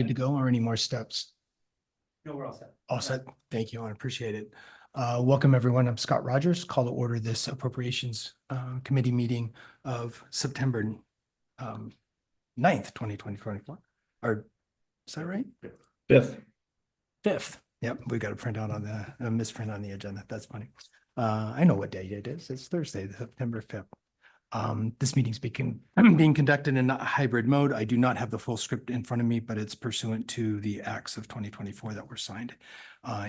good to go or any more steps? No, we're all set. All set. Thank you. I appreciate it. Welcome, everyone. I'm Scott Rogers. Call to order this Appropriations Committee meeting of September 9th, 2024. Or is that right? 5th. Yep, we got a printout on the a misprint on the agenda. That's funny. I know what day it is. It's Thursday, September 5th. This meeting's being conducted in a hybrid mode. I do not have the full script in front of me, but it's pursuant to the acts of 2024 that were signed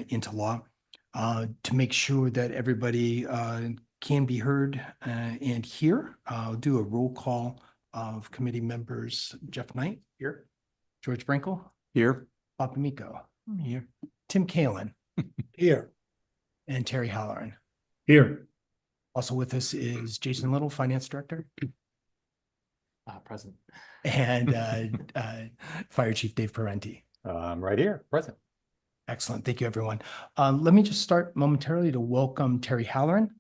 into law. To make sure that everybody can be heard and hear, I'll do a roll call of committee members. Jeff Knight here, George Brinkle Here. Bob Amico here, Tim Kalin here, and Terry Halloran. Here. Also with us is Jason Little, Finance Director. Present. And Fire Chief Dave Parenti. Right here, present. Excellent. Thank you, everyone. Let me just start momentarily to welcome Terry Halloran.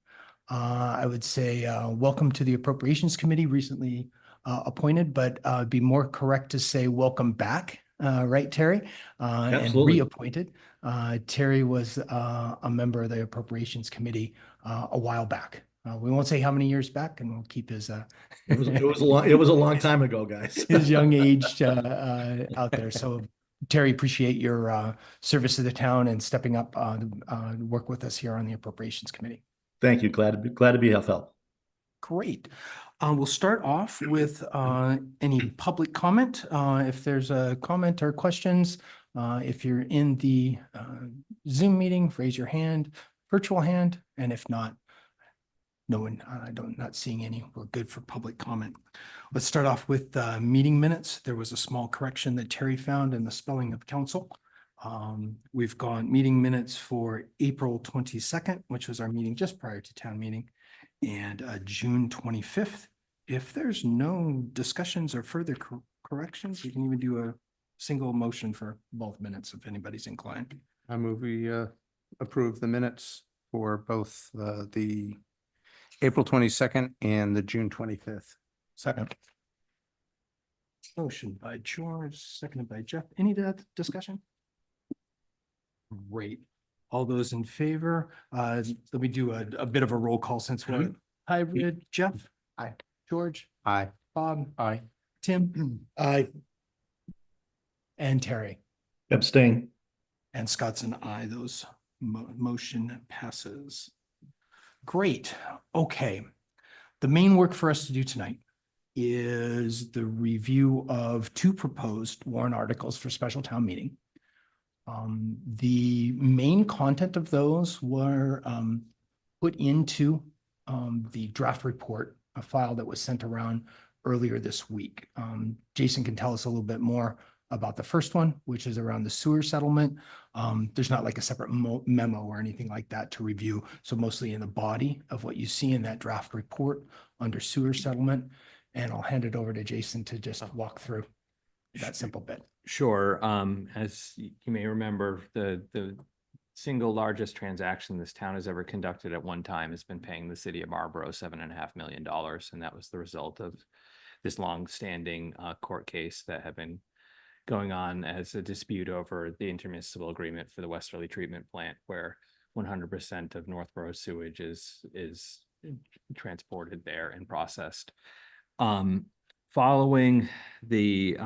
I would say welcome to the Appropriations Committee, recently appointed, but it'd be more correct to say welcome back, right, Terry? And reappointed. Terry was a member of the Appropriations Committee a while back. We won't say how many years back, and we'll keep his it was a long time ago, guys. his young age out there. So Terry, appreciate your service to the town and stepping up to work with us here on the Appropriations Committee. Thank you. Glad to be of help. Great. We'll start off with any public comment. If there's a comment or questions, if you're in the Zoom meeting, raise your hand, virtual hand, and if not, no one, not seeing any. We're good for public comment. Let's start off with meeting minutes. There was a small correction that Terry found in the spelling of council. We've got meeting minutes for April 22nd, which was our meeting just prior to town meeting, and June 25th. If there's no discussions or further corrections, we can even do a single motion for both minutes if anybody's inclined. I move we approve the minutes for both the April 22nd and the June 25th. Second. Motion by George, seconded by Jeff. Any discussion? Great. All those in favor, let me do a bit of a roll call since we're hybrid. Jeff? Aye. George? Aye. Bob? Aye. Tim? Aye. And Terry? Abstain. And Scott's an aye. Those motion passes. Great. Okay. The main work for us to do tonight is the review of two proposed warrant articles for special town meeting. The main content of those were put into the draft report, a file that was sent around earlier this week. Jason can tell us a little bit more about the first one, which is around the sewer settlement. There's not like a separate memo or anything like that to review. So mostly in the body of what you see in that draft report under sewer settlement. And I'll hand it over to Jason to just walk through that simple bit. Sure. As you may remember, the single largest transaction this town has ever conducted at one time has been paying the city of Marlborough $7.5 million. And that was the result of this long-standing court case that had been going on as a dispute over the intermunicipal agreement for the Westerly treatment plant, where 100% of Northborough sewage is transported there and processed. Following the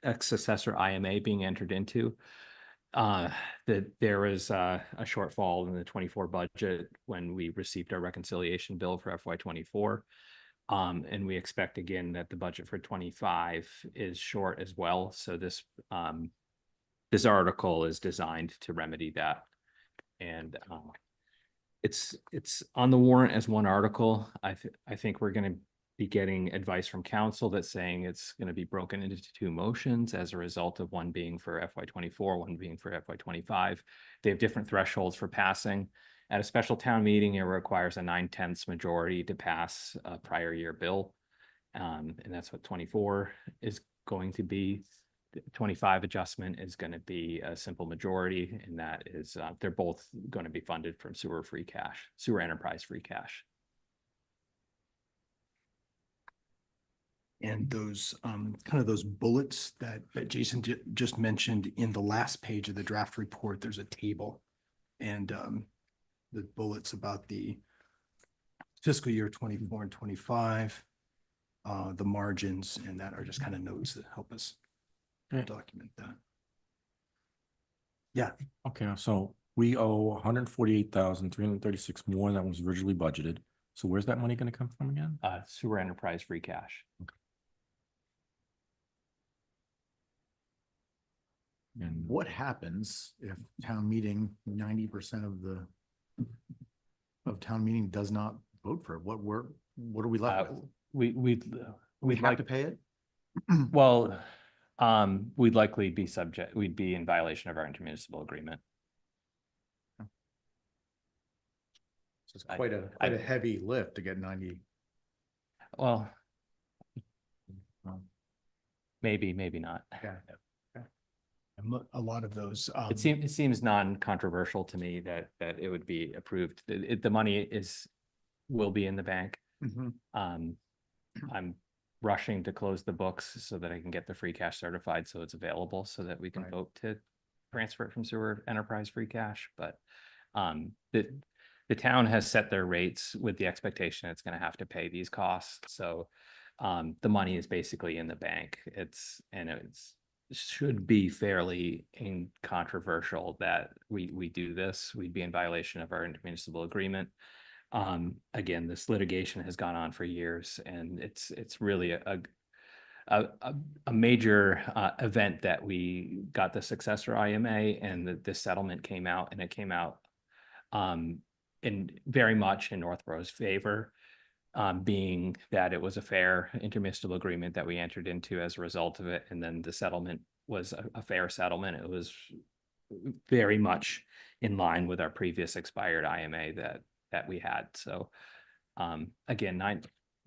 ex-assessor IMA being entered into, that there is a shortfall in the 24 budget when we received our reconciliation bill for FY24. And we expect again that the budget for 25 is short as well. So this article is designed to remedy that. And it's on the warrant as one article. I think we're going to be getting advice from council that's saying it's going to be broken into two motions as a result of one being for FY24, one being for FY25. They have different thresholds for passing. At a special town meeting, it requires a 9/10 majority to pass a prior year bill. And that's what 24 is going to be. 25 adjustment is going to be a simple majority. And that is, they're both going to be funded from sewer enterprise free cash. And those, kind of those bullets that Jason just mentioned in the last page of the draft report, there's a table. And, the bullets about the fiscal year 24 and 25, the margins, and that are just kind of notes that help us document that. Yeah, Okay, so we owe 148,336 more than was originally budgeted. So where's that money gonna come from again? Sewer enterprise free cash. And What happens if town meeting, 90% of town meeting does not vote for it? What are we left with? We'd We'd have have to pay it? well, we'd likely be we'd be in violation of our intermunicipal agreement. So it's I- quite a heavy lift to get 90. Well, maybe not. Yeah. a lot of those. It seems non-controversial to me that it would be approved. The money will be in the bank. I'm rushing to close the books so that I can get the free cash certified, so it's available, so that we can Right. vote to transfer it from sewer enterprise free cash. But the town has set their rates with the expectation it's going to have to pay these costs. So the money is basically in the bank. It's should be fairly incontroversial that we do this. We'd be in violation of our intermunicipal agreement. Again, this litigation has gone on for years, and it's really a major event that we got the successor IMA, and this settlement came out, and it came out in very much in Northborough's favor, being that it was a fair intermunicipal agreement that we entered into as a result of it, and then the settlement was a fair settlement. It was very much in line with our previous expired IMA that we had. So again,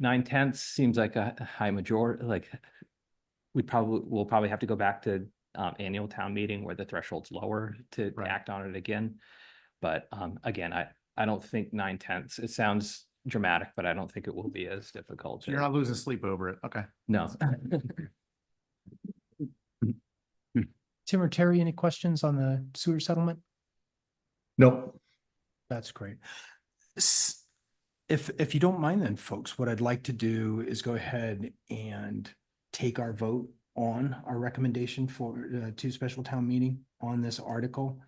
9/10 seems like a high majority. Like we'll probably have to go back to annual town meeting where the threshold's lower to Right. act on it again. But again, I don't think 9/10. It sounds dramatic, but I don't think it will be as difficult. So you're not losing sleep over it. Okay. No. Tim or Terry, any questions on the sewer settlement? Nope. That's great. If you don't mind then, folks, what I'd like to do is go ahead and take our vote on our recommendation for to special town meeting on this article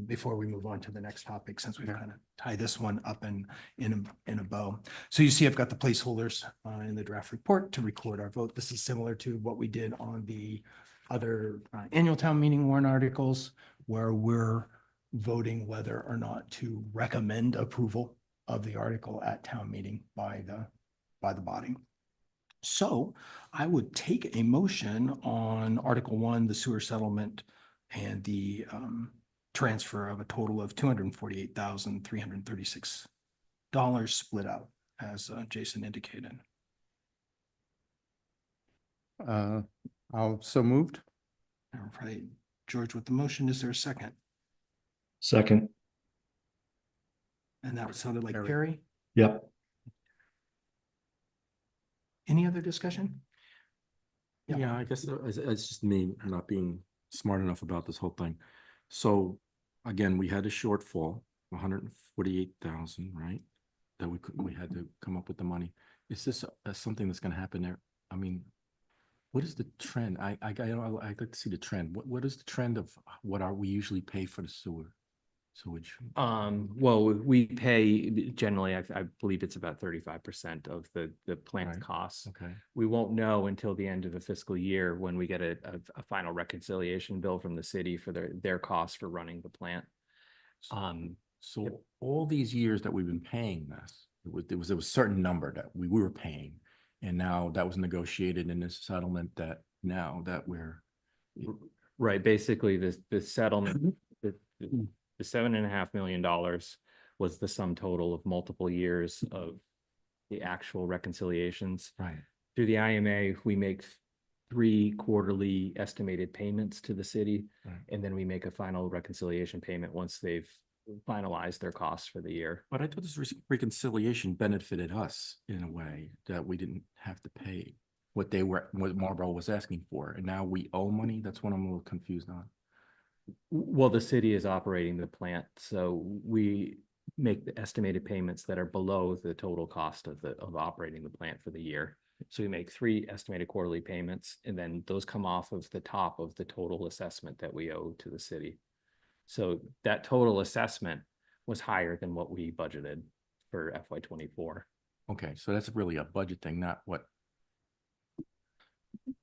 before we move on to the next topic, since we've kind of tied this one up in a bow. So you see, I've got the placeholders in the draft report to record our vote. This is similar to what we did on the other annual town meeting warrant articles, where we're voting whether or not to recommend approval of the article at town meeting by the body. So I would take a motion on Article 1, the sewer settlement, and the transfer of a total of $248,336 split out, as Jason indicated. I'll so moved. All right, George with the motion, is there a second? Second. And that sounded like Perry. Perry. Yep. Any other discussion? Yeah. Yeah, I guess it's just me not being smart enough about this whole thing. So again, we had a shortfall, 148,000, right? That we had to come up with the money. Is this something that's going to happen there? I mean, what is the trend? I'd like to see the trend. What is the trend of what we usually pay for the sewage? Well, we pay generally, I believe it's about 35% of the plant's Right. costs. Okay. We won't know until the end of the fiscal year when we get a final reconciliation bill from the city for their costs for running the plant. So all these years that we've been paying this, there was a certain number that we were paying. And now that was negotiated in this settlement that now that we're. Right, basically the settlement, the $7.5 million was the sum total of multiple years of the actual reconciliations. Right. Through the IMA, we make 3 quarterly estimated payments to the city, Right. and then we make a final reconciliation payment once they've finalized their costs for the year. But I thought this reconciliation benefited us in a way that we didn't have to pay. what what Marlboro was asking for, and now we owe money? That's what I'm a little confused on. Well, the city is operating the plant, so we make the estimated payments that are below the total cost of operating the plant for the year. So we make 3 estimated quarterly payments, and then those come off of the top of the total assessment that we owe to the city. So that total assessment was higher than what we budgeted for FY24. Okay, so that's really a budget thing, not what,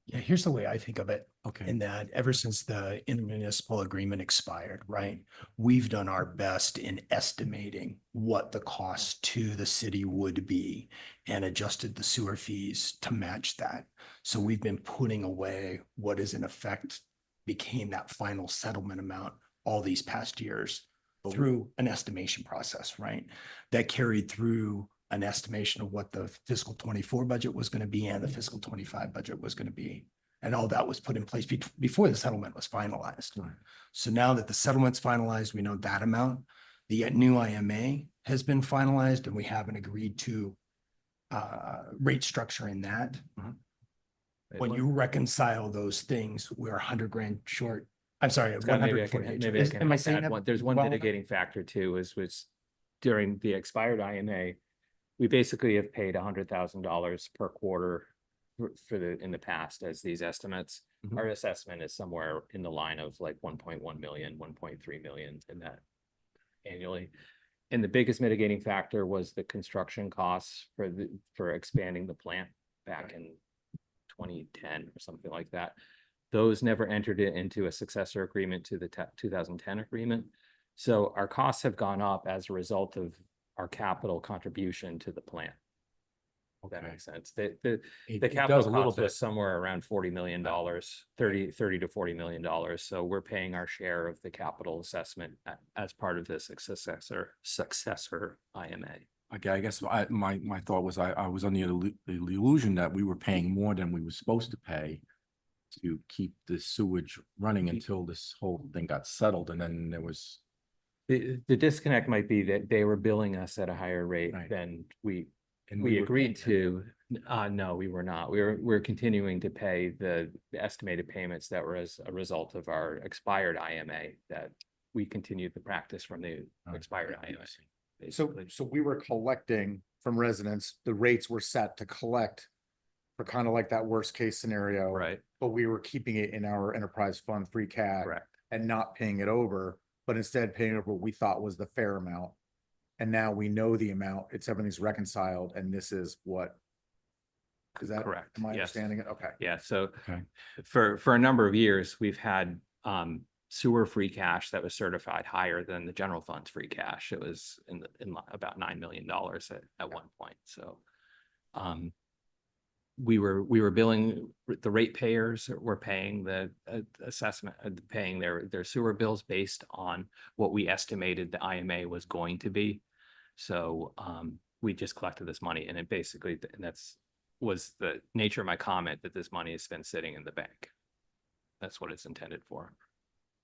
Yeah, here's the way I think of it. okay. In that ever since the intermunicipal agreement expired, right? We've done our best in estimating what the cost to the city would be and adjusted the sewer fees to match that. So we've been putting away what is in effect became that final settlement amount all these past years through an estimation process, right? That carried through an estimation of what the fiscal 24 budget was going to be and the fiscal 25 budget was going to be. And all that was put in place before the settlement was finalized. Right. So now that the settlement's finalized, we know that amount. The new IMA has been finalized and we haven't agreed to rate structure in that. When you reconcile those things, we're 100 grand short. I'm sorry, Scott, maybe I 148. can, maybe I can Am I add saying that? one. There's one well? mitigating factor too, was during the expired IMA, we basically have paid $100,000 per quarter in the past as these estimates. Mhm. Our assessment is somewhere in the line of like 1.1 million, 1.3 million in that annually. And the biggest mitigating factor was the construction costs for expanding the plant back in 2010 or something like that. Those never entered it into a successor agreement to the 2010 agreement. So our costs have gone up as a result of our capital contribution to the plant. If that Okay. makes sense. The It capital does a little cost bit. was somewhere around $40 million, 30 to $40 million. So we're paying our share of the capital assessment as part of this successor IMA. Okay, I guess my thought was I was under the illusion that we were paying more than we were supposed to pay to keep the sewage running until this whole thing got settled, and then there was. The disconnect might be that they were billing us at a higher rate Right. than we And we were agreed paying- to. No, we were not. We're continuing to pay the estimated payments that were as a result of our expired IMA, that we continued the practice from the expired IMA. So, basically. so we were collecting from residents, the rates were set to collect for kind of like that worst case scenario. Right, But we were keeping it in our enterprise fund free cash correct. and not paying it over, but instead paying over what we thought was the fair amount. And now we know the amount, everything's reconciled, and this is what. Is that? Correct, Am I yes. understanding it? Okay. Yeah, so Okay. for a number of years, we've had sewer free cash that was certified higher than the general fund's free cash. It was in about $9 million at one point. So we were billing, the ratepayers were paying the assessment, paying their sewer bills based on what we estimated the IMA was going to be. So we just collected this money, and it basically, and was the nature of my comment, that this money has been sitting in the bank. That's what it's intended for.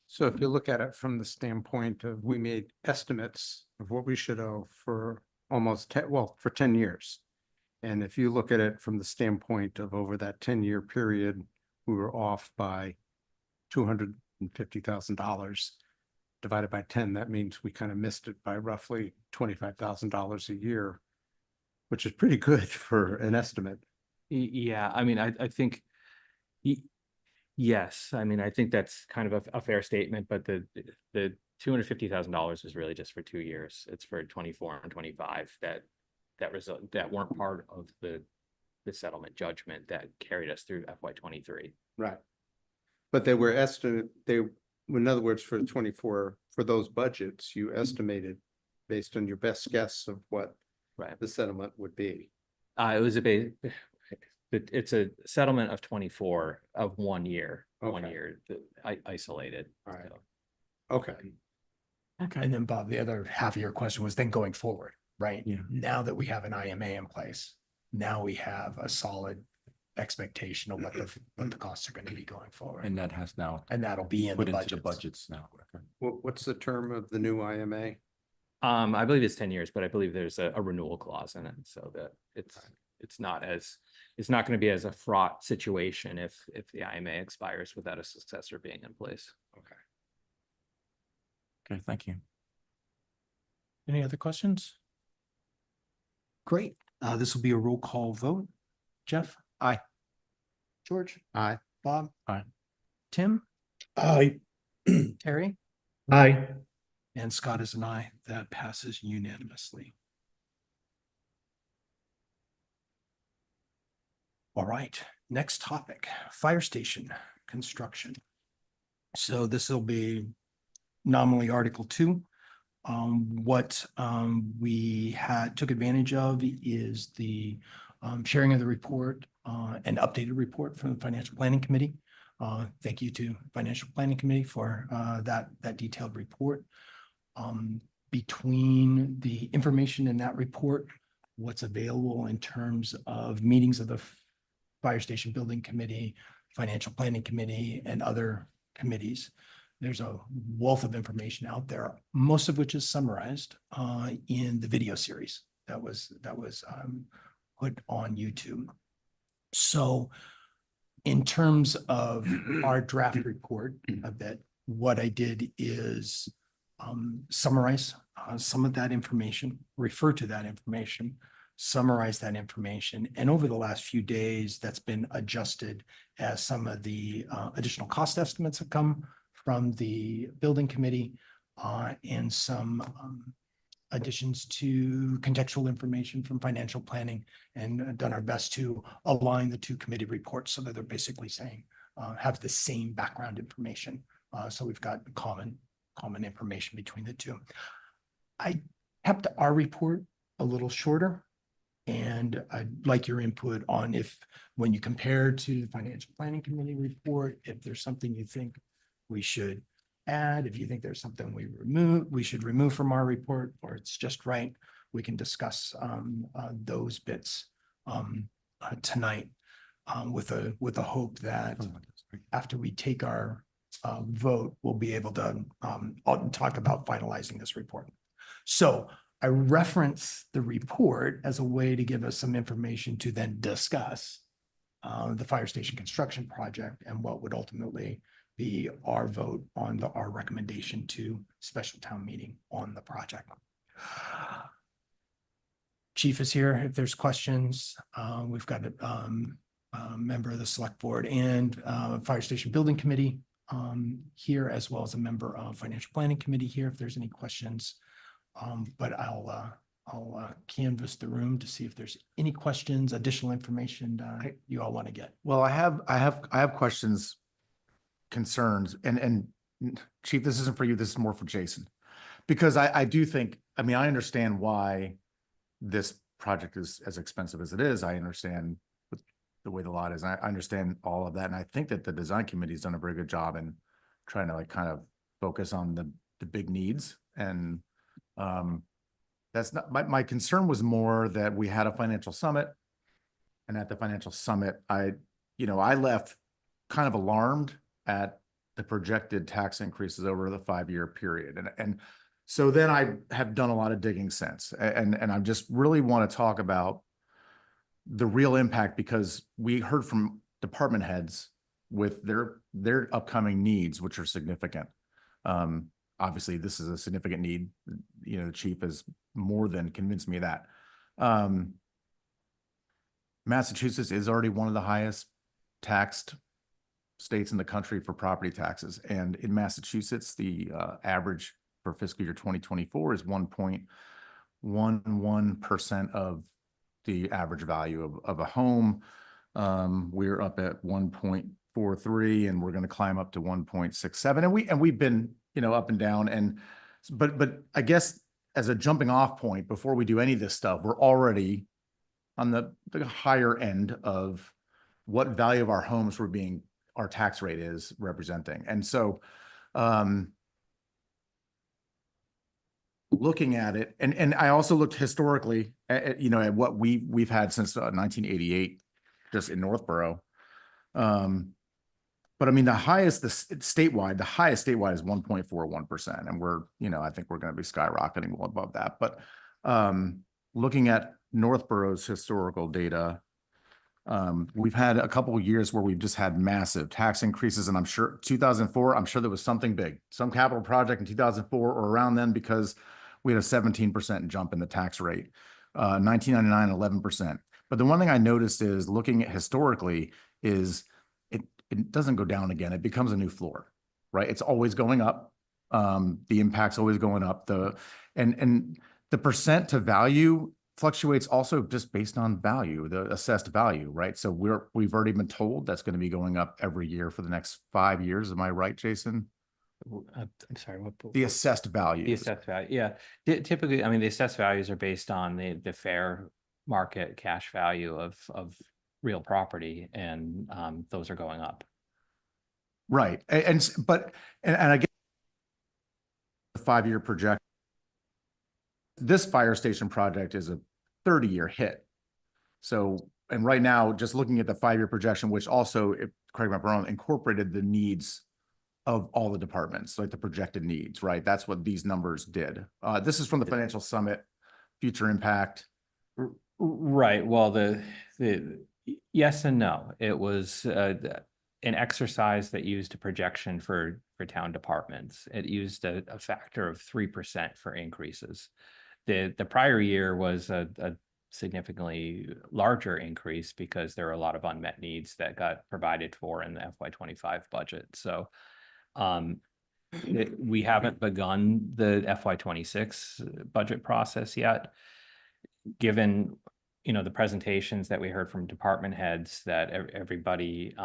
So if you look at it from the standpoint of, we made estimates of what we should owe for almost for 10 years. And if you look at it from the standpoint of over that 10-year period, we were off by $250,000 divided by 10. That means we kind of missed it by roughly $25,000 a year, which is pretty good for an estimate. Yeah, I mean, I think, yes, I mean, I think that's kind of a fair statement, but the $250,000 is really just for 2 years. It's for 24 and 25 that weren't part of the settlement judgment that carried us through FY23. Right. But they were in other words, for 24, for those budgets, you estimated based on your best guess of what Right. the settlement would be. It was it's a settlement of 24 of 1 year, Okay. isolated. All right. So. Okay. And then Bob, the other half of your question was then going forward, right? Yeah. Now that we have an IMA in place, now we have a solid expectation of what the costs are going to be going forward. And that has now And that'll be in put the into the budgets. budgets now. Okay. What's the term of the new IMA? I believe it's 10 years, but I believe there's a renewal clause in it, so that it's not going to be as a fraught situation if the IMA expires without a successor being in place. Okay, thank you. Any other questions? Great. This will be a roll call vote. Jeff? Aye. George? Aye. Bob? Aye. Tim? Aye. Terry? Aye. And Scott is an aye. That passes unanimously. All right, next topic, fire station construction. So this will be nominally Article 2. What we took advantage of is the sharing of the report, an updated report from the Financial Planning Committee. Thank you to Financial Planning Committee for that detailed report. Between the information in that report, what's available in terms of meetings of the Fire Station Building Committee, Financial Planning Committee, and other committees, there's a wealth of information out there, most of which is summarized in the video series that was put on YouTube. So in terms of our draft report a bit, what I did is summarize some of that information, refer to that information, summarize that information. And over the last few days, that's been adjusted as some of the additional cost estimates have come from the building committee and some additions to contextual information from financial planning, and done our best to align the two committee reports so that they're basically saying have the same background information. So we've got common information between the two. I kept our report a little shorter, and I'd like your input on if, when you compare to the Financial Planning Committee report, if there's something you think we should add, if you think there's something we should remove from our report, or it's just right, we can discuss those bits tonight with a hope that after we take our vote, we'll be able to talk about finalizing this report. So I reference the report as a way to give us some information to then discuss the fire station construction project and what would ultimately be our vote on our recommendation to special town meeting on the project. Chief is here if there's questions. We've got a member of the select board and fire station building committee here, as well as a member of financial planning committee here if there's any questions. But I'll canvass the room to see if there's any questions, additional information you all want to get. Well, I have questions, concerns, and Chief, this isn't for you, this is more for Jason. Because I do think, I mean, I understand why this project is as expensive as it is. I understand the way the lot is. I understand all of that. And I think that the design committee has done a very good job in trying to like kind of focus on the big needs. And that's not, my concern was more that we had a financial summit. And at the financial summit, I left kind of alarmed at the projected tax increases over the 5-year period. And so then I have done a lot of digging since, and I just really want to talk about the real impact, because we heard from department heads with their upcoming needs, which are significant. Obviously this is a significant need. The chief has more than convinced me of that. Massachusetts is already one of the highest taxed states in the country for property taxes. And in Massachusetts, the average for fiscal year 2024 is 1.11% of the average value of a home. We're up at 1.43, and we're going to climb up to 1.67. And we've been, up and down. But I guess as a jumping off point, before we do any of this stuff, we're already on the higher end of what value of our homes our tax rate is representing. And so, looking at it, and I also looked historically at what we've had since 1988, just in Northborough. But I mean, the highest statewide is 1.41%, and we're, I think we're going to be skyrocketing well above that. But looking at Northborough's historical data, we've had a couple of years where we've just had massive tax increases, and I'm sure 2004, I'm sure there was something big, some capital project in 2004 or around then, because we had a 17% jump in the tax rate, 1999, 11%. But the one thing I noticed is looking at historically is it doesn't go down again. It becomes a new floor, right? It's always going up. The impact's always going up. And the percent to value fluctuates also just based on value, the assessed value, right? So we've already been told that's going to be going up every year for the next 5 years. Am I right, Jason? I'm sorry, what? The assessed value. The assessed value, yeah. Typically, I mean, the assessed values are based on the fair market cash value of real property, and those are going up. Right. And I guess the 5-year project, this fire station project is a 30-year hit. So, and right now, just looking at the 5-year projection, which also, correct me if I'm wrong, incorporated the needs of all the departments, like the projected needs, right? That's what these numbers did. This is from the Financial Summit, Future Impact. Right. Well, the yes and no. It was an exercise that used a projection for town departments. It used a factor of 3% for increases. The prior year was a significantly larger increase because there were a lot of unmet needs that got provided for in the FY25 budget. So we haven't begun the FY26 budget process yet. Given, the presentations that we heard from department heads, that everybody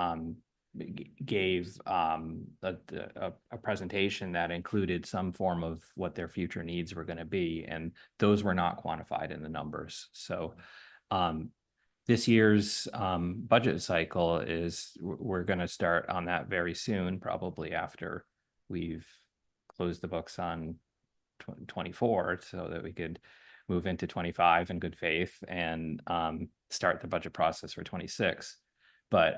gave a presentation that included some form of what their future needs were going to be, and those were not quantified in the numbers. So this year's budget cycle we're going to start on that very soon, probably after we've closed the books on 24, so that we could move into 25 in good faith and start the budget process for 26. But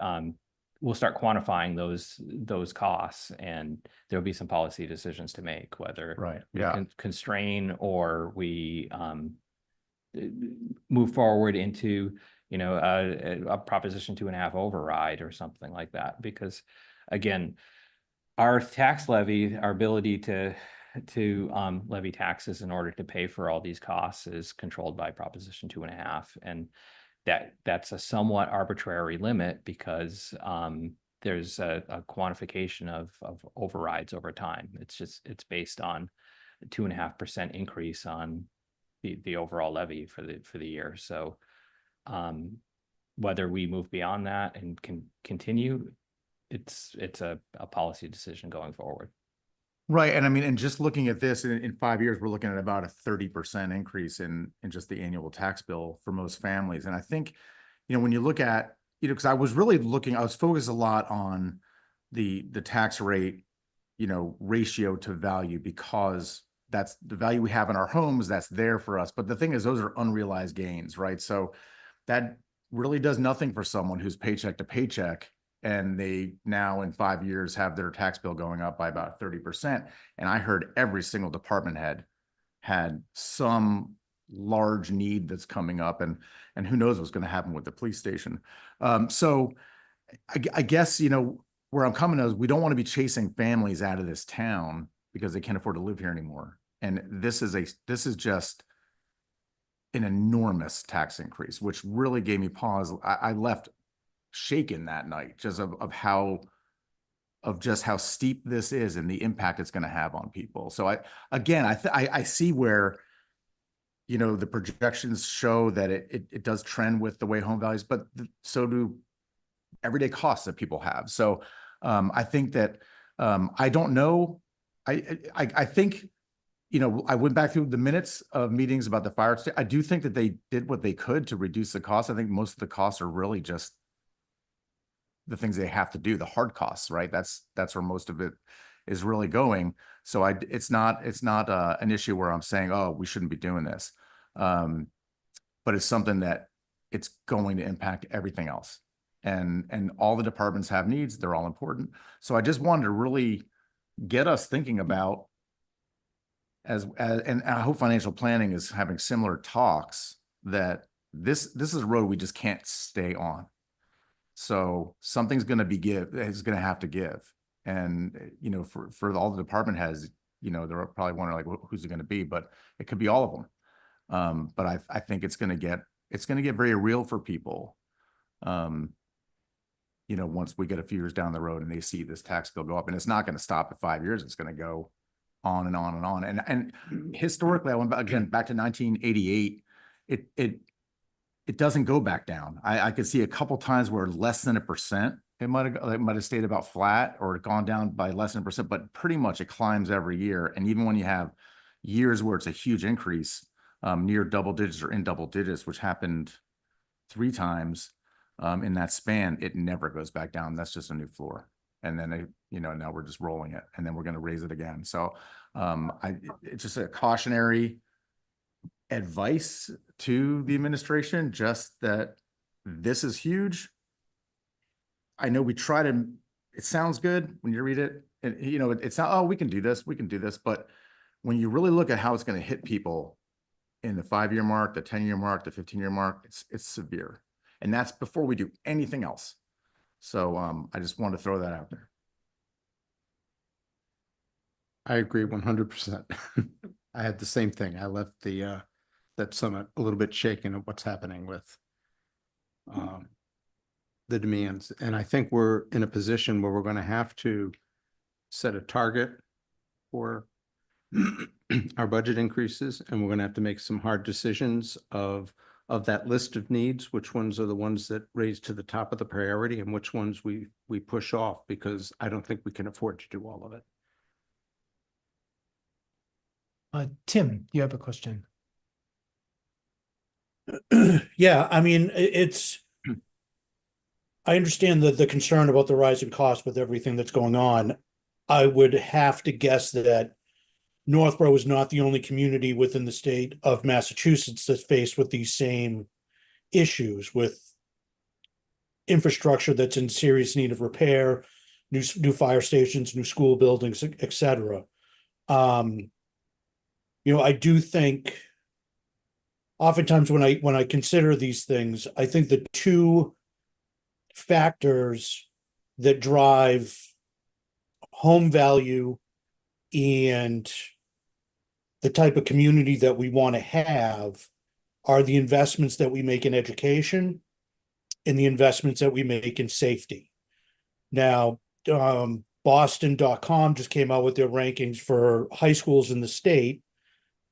we'll start quantifying those costs, and there'll be some policy decisions to make, whether we constrain or we move forward into a Proposition 2.5 override or something like that. Because again, our tax levy, our ability to levy taxes in order to pay for all these costs is controlled by Proposition 2.5, and that's a somewhat arbitrary limit, because there's a quantification of overrides over time. It's based on a 2.5% increase on the overall levy for the year. So whether we move beyond that and can continue, it's a policy decision going forward. Right. And I mean, and just looking at this in 5 years, we're looking at about a 30% increase in just the annual tax bill for most families. And I think, when you look at, because I was focused a lot on the tax rate, ratio to value, because that's the value we have in our homes, that's there for us. But the thing is, those are unrealized gains, right? So that really does nothing for someone who's paycheck to paycheck, and they now in 5 years have their tax bill going up by about 30%. And I heard every single department head had some large need that's coming up, and who knows what's going to happen with the police station. So I guess, where I'm coming is, we don't want to be chasing families out of this town because they can't afford to live here anymore. And this is just an enormous tax increase, which really gave me pause. I left shaken that night, just of just how steep this is and the impact it's going to have on people. So I see where, the projections show that it does trend with the way home values, but so do everyday costs that people have. So I think that I don't know. I think, I went back through the minutes of meetings about the fire station. I do think that they did what they could to reduce the cost. I think most of the costs are really just the things they have to do, the hard costs, right? That's where most of it is really going. So it's not an issue where I'm saying, oh, we shouldn't be doing this. But it's something that it's going to impact everything else. And all the departments have needs. They're all important. So I just wanted to really get us thinking about, and I hope financial planning is having similar talks that this is a road we just can't stay on. So something's going to have to give. And, you know, for all the department heads, you know, they're probably wondering like, who's it going to be, but it could be all of them. But I think it's going to get very real for people. You know, once we get a few years down the road and they see this tax bill go up, and it's not going to stop at 5 years. It's going to go on and on and on. And historically, I went back again, back to 1988. It doesn't go back down. I could see a couple times where less than 1%, it might have stayed about flat or gone down by less than 1%, but pretty much it climbs every year. And even when you have years where it's a huge increase, near double digits or in double digits, which happened 3 times in that span, it never goes back down. That's just a new floor. And then, you know, now we're just rolling it, and then we're going to raise it again. So it's just a cautionary advice to the administration, just that this is huge. I know we try to, it sounds good when you read it, and you know, it's not, oh, we can do this, but when you really look at how it's going to hit people in the 5-year mark, the 10-year mark, the 15-year mark, it's severe. And that's before we do anything else. So I just wanted to throw that out there. I agree 100%. I had the same thing. I left the that summit a little bit shaken of what's happening with the demands. And I think we're in a position where we're going to have to set a target for our budget increases, and we're going to have to make some hard decisions of that list of needs, which ones are the ones that raise to the top of the priority and which ones we push off, because I don't think we can afford to do all of it. Tim, you have a question? Yeah, I mean, I understand the concern about the rising cost with everything that's going on. I would have to guess that Northborough is not the only community within the state of Massachusetts that's faced with these same issues, with infrastructure that's in serious need of repair, new fire stations, new school buildings, et cetera. You know, I do think oftentimes when I consider these things, I think the two factors that drive home value and the type of community that we want to have are the investments that we make in education and the investments that we make in safety. Now, Boston.com just came out with their rankings for high schools in the state,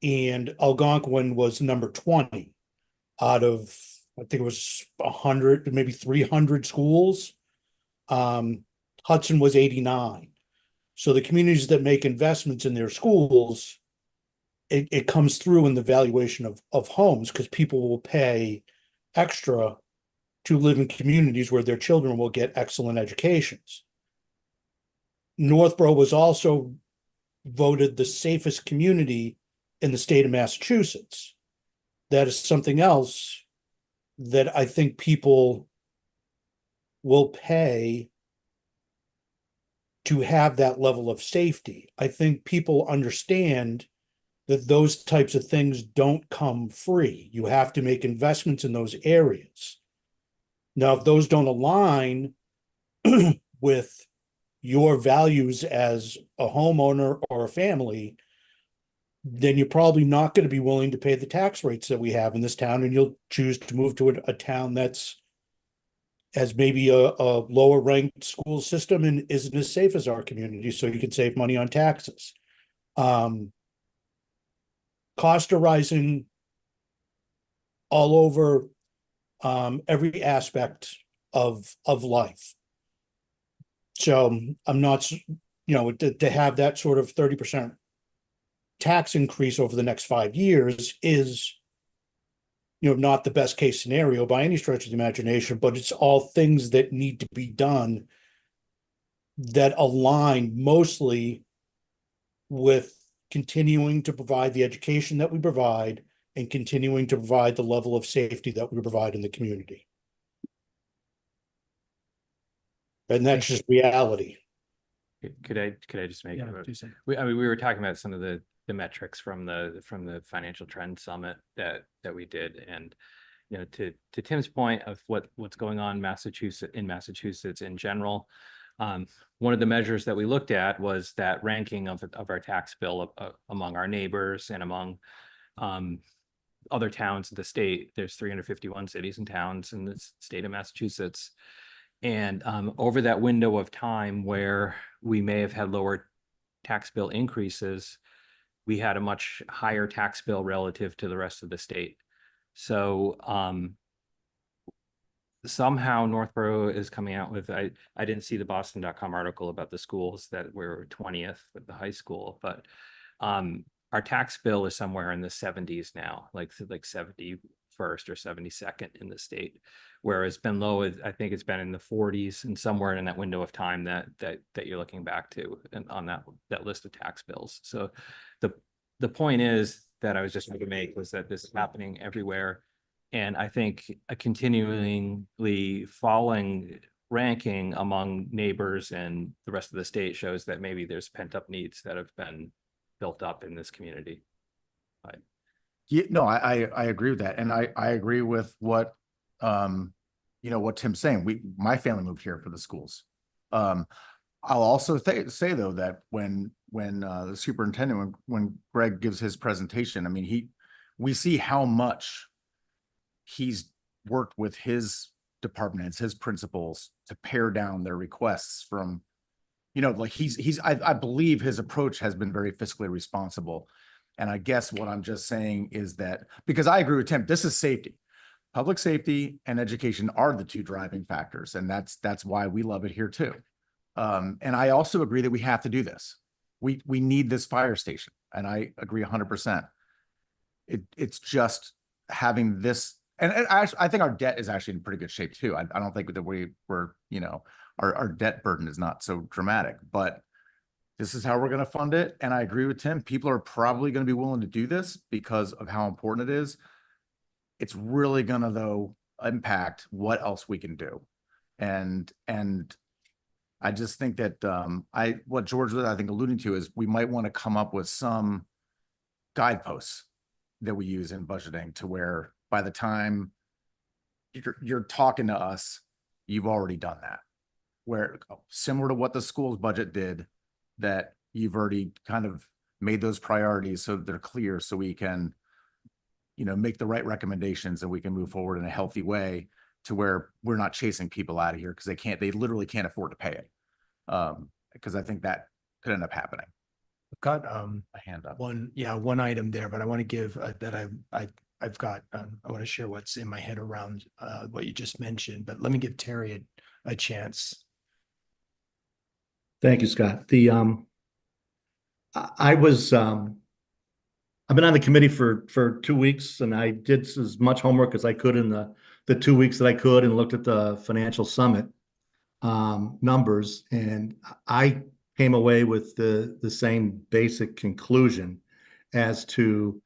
and Algonquin was number 20 out of, I think it was 100, maybe 300 schools. Hudson was 89. So the communities that make investments in their schools, it comes through in the valuation of homes, because people will pay extra to live in communities where their children will get excellent educations. Northborough was also voted the safest community in the state of Massachusetts. That is something else that I think people will pay to have that level of safety. I think people understand that those types of things don't come free. You have to make investments in those areas. Now, if those don't align with your values as a homeowner or a family, then you're probably not going to be willing to pay the tax rates that we have in this town, and you'll choose to move to a town that's has maybe a lower ranked school system and isn't as safe as our community, so you can save money on taxes. Costs are rising all over every aspect of life. So I'm not, you know, to have that sort of 30% tax increase over the next 5 years is, you know, not the best case scenario by any stretch of the imagination, but it's all things that need to be done that align mostly with continuing to provide the education that we provide and continuing to provide the level of safety that we provide in the community. And that's just reality. Could I just make, Yeah, do say. we were talking about some of the the metrics from the Financial Trend Summit that we did. And, you know, to Tim's point of what's going on in Massachusetts in general, one of the measures that we looked at was that ranking of our tax bill among our neighbors and among other towns in the state. There's 351 cities and towns in the state of Massachusetts. And over that window of time where we may have had lower tax bill increases, we had a much higher tax bill relative to the rest of the state. So somehow Northborough is coming out with, I didn't see the Boston.com article about the schools that were 20th with the high school, but our tax bill is somewhere in the 70s now, like 71st or 72nd in the state, where it's been low. I think it's been in the 40s and somewhere in that window of time that you're looking back to, and on that list of tax bills. So the point is that I was just trying to make was that this is happening everywhere. And I think a continually falling ranking among neighbors and the rest of the state shows that maybe there's pent up needs that have been built up in this community. Yeah, no, I agree with that. And I agree with what, what Tim's saying. My family moved here for the schools. I'll also say though, that when the superintendent, when Greg gives his presentation, I mean, we see how much he's worked with his department heads, his principals, to pare down their requests from, like I believe his approach has been very fiscally responsible. And I guess what I'm just saying is that, because I agree with Tim, this is safety. Public safety and education are the two driving factors. And that's why we love it here too. And I also agree that we have to do this. We need this fire station. And I agree 100%. It's just having this, and I think our debt is actually in pretty good shape too. I don't think that we're, our debt burden is not so dramatic, but this is how we're going to fund it. And I agree with Tim. People are probably going to be willing to do this because of how important it is. It's really going to, though, impact what else we can do. And I just think that what George was, I think, alluding to is we might want to come up with some guideposts that we use in budgeting to where by the time you're talking to us, you've already done that. Where similar to what the school's budget did, that you've already kind of made those priorities so they're clear, so we can, make the right recommendations and we can move forward in a healthy way to where we're not chasing people out of here because they literally can't afford to pay it. Because I think that could end up happening. I've got A hand up. one item there, but I want to give that I've got, I want to share what's in my head around what you just mentioned, but let me give Terry a chance. Thank you, Scott. I've been on the committee for 2 weeks, and I did as much homework as I could in the 2 weeks that I could, and looked at the financial summit numbers, and I came away with the same basic conclusion as to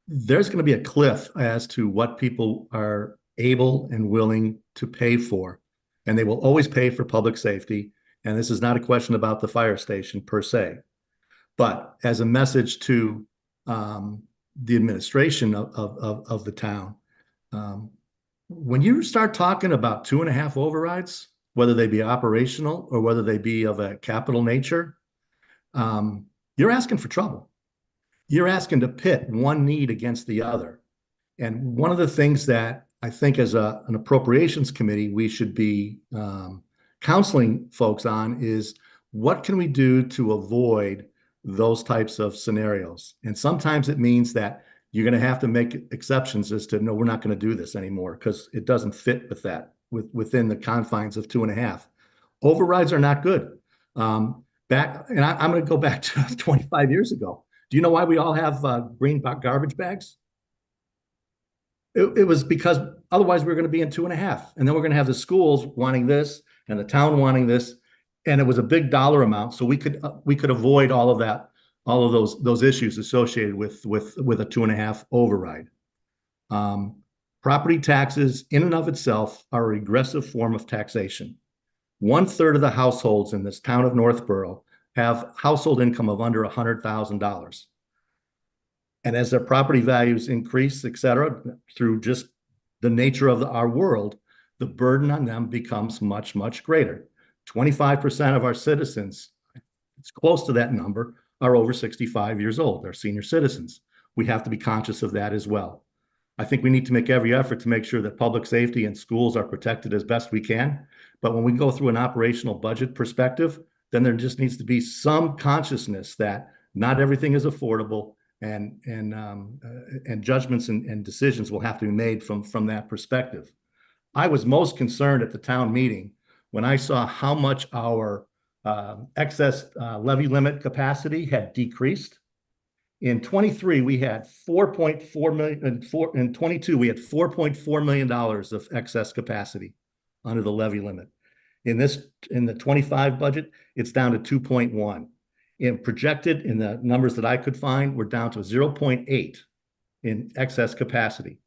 there's going to be a cliff as to what people are able and willing to pay for, and they will always pay for public safety. And this is not a question about the fire station per se, but as a message to the administration of the town. When you start talking about 2.5 overrides, whether they be operational or whether they be of a capital nature, you're asking for trouble. You're asking to pit one need against the other. And one of the things that I think as an appropriations committee, we should be counseling folks on is what can we do to avoid those types of scenarios? And sometimes it means that you're going to have to make exceptions as to, no, we're not going to do this anymore because it doesn't fit with that, within the confines of 2.5. Overrides are not good. I'm going to go back to 25 years ago. Do you know why we all have green garbage bags? It was because otherwise we were going to be in 2.5. And then we're going to have the schools wanting this and the town wanting this. And it was a big dollar amount. So we could avoid all of that, all of those issues associated with a 2.5 override. Property taxes in and of itself are a regressive form of taxation. 1/3 of the households in this town of Northborough have household income of under $100,000. And as their property values increase, et cetera, through just the nature of our world, the burden on them becomes much, much greater. 25% of our citizens, it's close to that number, are over 65 years old. They're senior citizens. We have to be conscious of that as well. I think we need to make every effort to make sure that public safety and schools are protected as best we can. But when we go through an operational budget perspective, then there just needs to be some consciousness that not everything is affordable, and judgments and decisions will have to be made from that perspective. I was most concerned at the town meeting when I saw how much our excess levy limit capacity had decreased. In 23, we had 4.4 million, in 22, we had $4.4 million of excess capacity under the levy limit. In the 25 budget, it's down to 2.1. And projected in the numbers that I could find, we're down to 0.8 in excess capacity.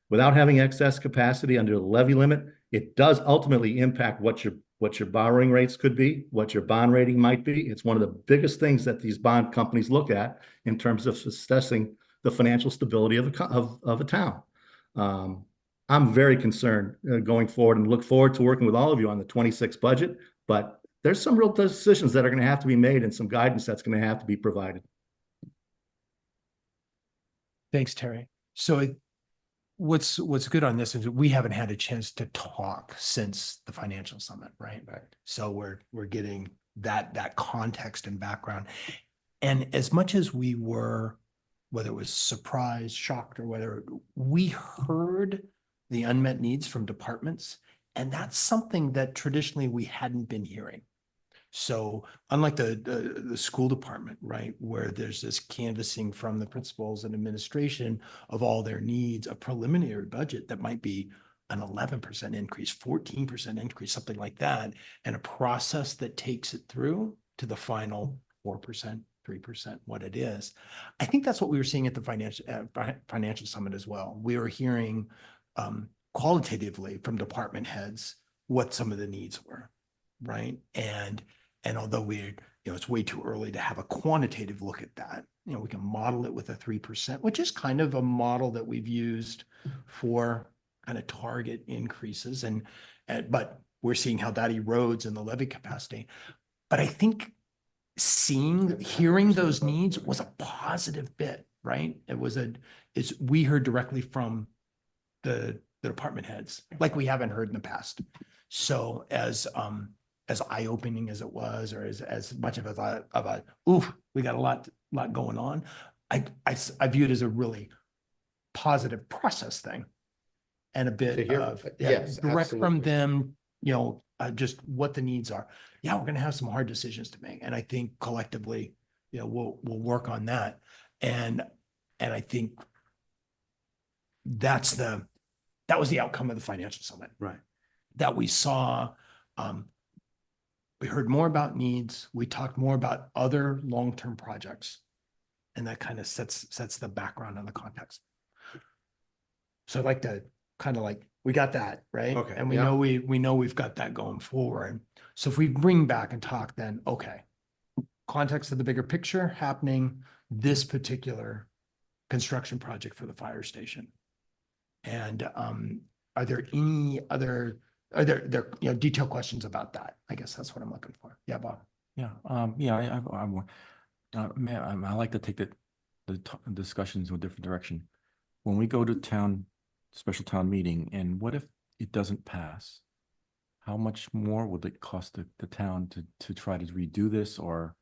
Without having excess capacity under the levy limit, it does ultimately impact what your borrowing rates could be, what your bond rating might be. It's one of the biggest things that these bond companies look at in terms of assessing the financial stability of a town. I'm very concerned going forward, and look forward to working with all of you on the 26 budget, but there's some real decisions that are going to have to be made and some guidance that's going to have to be provided. Thanks, Terry. So what's good on this is that we haven't had a chance to talk since the financial summit, right? Right. So we're getting that context and background. And as much as we were, whether it was surprised, shocked, or whether we heard the unmet needs from departments, and that's something that traditionally we hadn't been hearing. So unlike the school department, right, where there's this canvassing from the principals and administration of all their needs, a preliminary budget that might be an 11% increase, 14% increase, something like that, and a process that takes it through to the final 4%, 3%, what it is. I think that's what we were seeing at the financial summit as well. We were hearing qualitatively from department heads what some of the needs were, right? And although it's way too early to have a quantitative look at that, we can model it with a 3%, which is kind of a model that we've used for kind of target increases. But we're seeing how that erodes in the levy capacity. But I think hearing those needs was a positive bit, right? We heard directly from the department heads, like we haven't heard in the past. So as eye-opening as it was, or as much of a oof, we got a lot going on, I view it as a really positive process thing, and a bit of yes, direct from absolutely. them, just what the needs are. Yeah, we're going to have some hard decisions to make, and I think collectively, we'll work on that, and I think that was the outcome of the financial summit, Right. that we saw. We heard more about needs. We talked more about other long-term projects, and that kind of sets the background and the context. So I'd like to kind of we got that, right? Okay, And we yeah. know we know we've got that going forward. So if we bring back and talk, then okay, context of the bigger picture happening, this particular construction project for the fire station. And are there any other detailed questions about that? I guess that's what I'm looking for. Yeah, Bob. Yeah, I like to take the discussions in a different direction. When we go to special town meeting, and what if it doesn't pass? How much more would it cost the town to try to redo this, or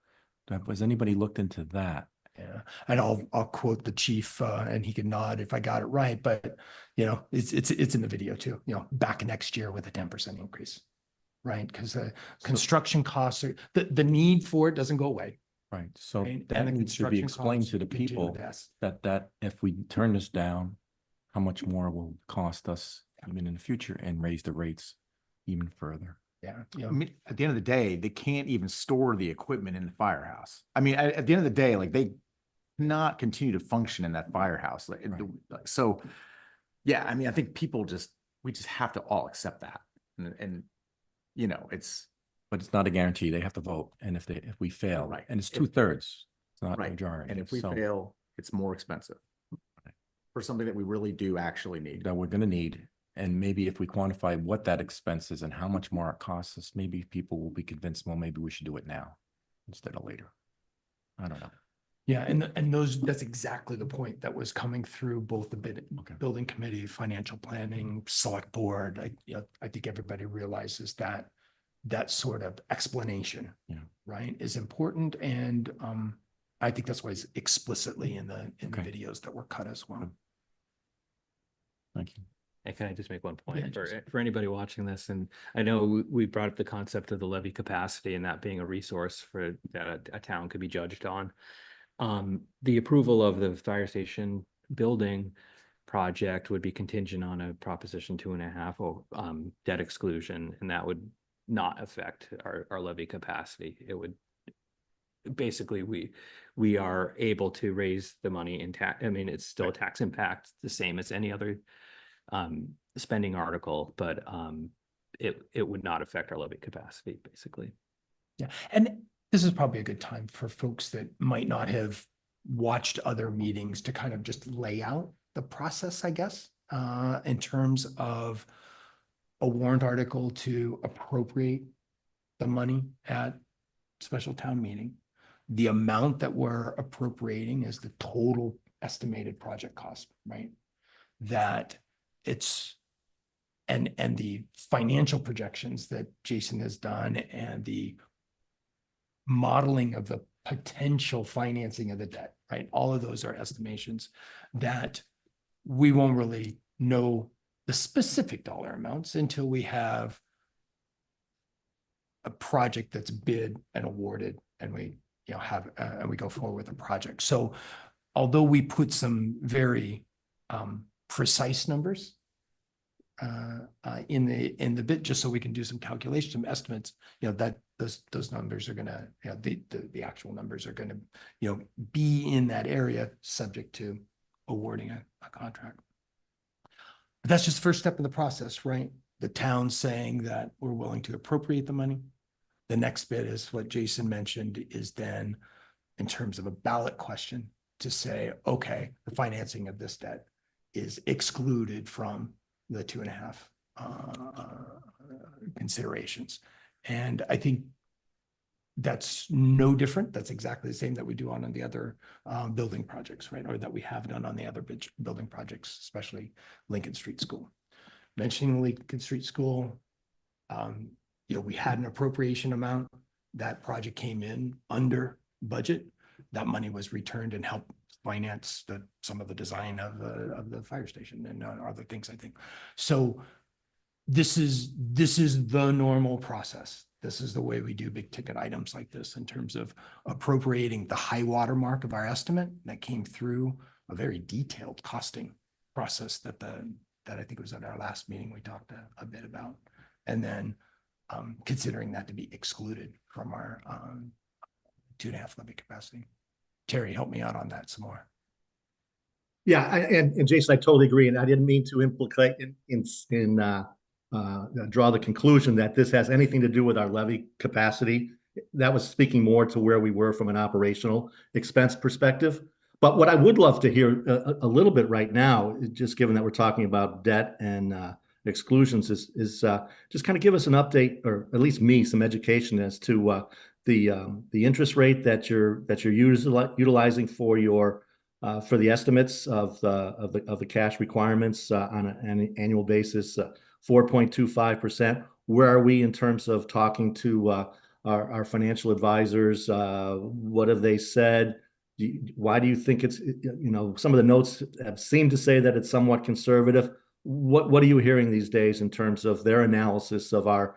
has anybody looked into that? Yeah, and I'll quote the chief, and he can nod if I got it right. But it's in the video too. Back next year with a 10% increase, right? Because the construction costs are the need for it doesn't go away. Right. So Right, that and the needs to be construction explained costs to the continue people to pass. that if we turn this down, how much more will it cost us even in the future, and raise the rates even further. Yeah. I mean, at the end of the day, they can't even store the equipment in the firehouse. I mean, at the end of the day, they cannot continue to function in that firehouse. So, yeah, I mean, I think we just have to all accept that. And But it's not a guarantee. They have to vote. And if we fail, Right. and it's If- 2/3, it's not Right. majority. And if we so fail, it's more expensive for something that we really do actually need. that we're gonna need. And maybe if we quantify what that expense is and how much more it costs us, maybe people will be convinced, well, maybe we should do it now instead of later. I don't know. Yeah, and that's exactly the point that was coming through both the Okay. building committee, financial planning, select board. I think everybody realizes that that sort of explanation, Yeah. right, is important. And I think that's why it's explicitly in the Okay. videos that were cut as well. Thank you. And can I just make one Yeah, point just- for anybody watching this? And I know we brought up the concept of the levy capacity and that being a resource for that a town could be judged on. The approval of the fire station building project would be contingent on a Proposition 2.5 or debt exclusion, and that would not affect our levy capacity. It would basically we are able to raise the money in tax. I mean, it's still a tax impact, the same as any other spending article, but it would not affect our levy capacity, basically. Yeah, and this is probably a good time for folks that might not have watched other meetings to kind of just lay out the process, I guess, in terms of a warrant article to appropriate the money at special town meeting. The amount that we're appropriating is the total estimated project cost, right? That it's and the financial projections that Jason has done and the modeling of the potential financing of the debt, right? All of those are estimations that we won't really know the specific dollar amounts until we have a project that's bid and awarded and we have and we go forward with the project. So although we put some very precise numbers in the bid, just so we can do some calculations, some estimates, that those numbers are gonna, the actual numbers are gonna, be in that area subject to awarding a contract. But that's just the first step in the process, right? The town saying that we're willing to appropriate the money. The next bit is what Jason mentioned, is then in terms of a ballot question to say, okay, the financing of this debt is excluded from the 2.5 considerations. And I think that's no different. That's exactly the same that we do on the other building projects, right? Or that we have done on the other building projects, especially Lincoln Street School. Mentioning Lincoln Street School, we had an appropriation amount. That project came in under budget. That money was returned and helped finance some of the design of the fire station and other things, I think. So this is the normal process. This is the way we do big ticket items like this in terms of appropriating the high water mark of our estimate that came through a very detailed costing process that I think was at our last meeting we talked a bit about. And then considering that to be excluded from our 2.5 levy capacity. Terry, help me out on that some more. Yeah, and Jason, I totally agree, and I didn't mean to implicate draw the conclusion that this has anything to do with our levy capacity. That was speaking more to where we were from an operational expense perspective. But what I would love to hear a little bit right now, just given that we're talking about debt and exclusions, is just kind of give us an update, or at least me, some education as to the interest rate that you're utilizing for the estimates of the cash requirements on an annual basis, 4.25%. Where are we in terms of talking to our financial advisors? What have they said? Why do you think it's, some of the notes have seemed to say that it's somewhat conservative. What are you hearing these days in terms of their analysis of our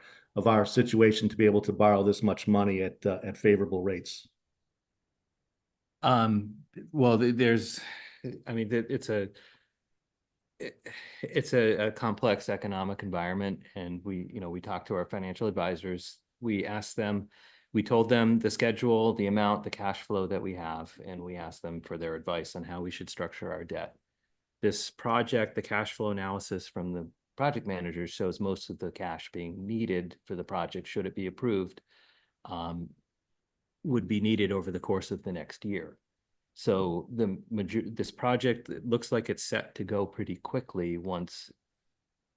situation to be able to borrow this much money at favorable rates? Well, there's, I mean, it's a complex economic environment, and we talk to our financial advisors. We ask them, we told them the schedule, the amount, the cash flow that we have, and we asked them for their advice on how we should structure our debt. This project, the cash flow analysis from the project manager shows most of the cash being needed for the project, should it be approved, would be needed over the course of the next year. So this project, it looks like it's set to go pretty quickly once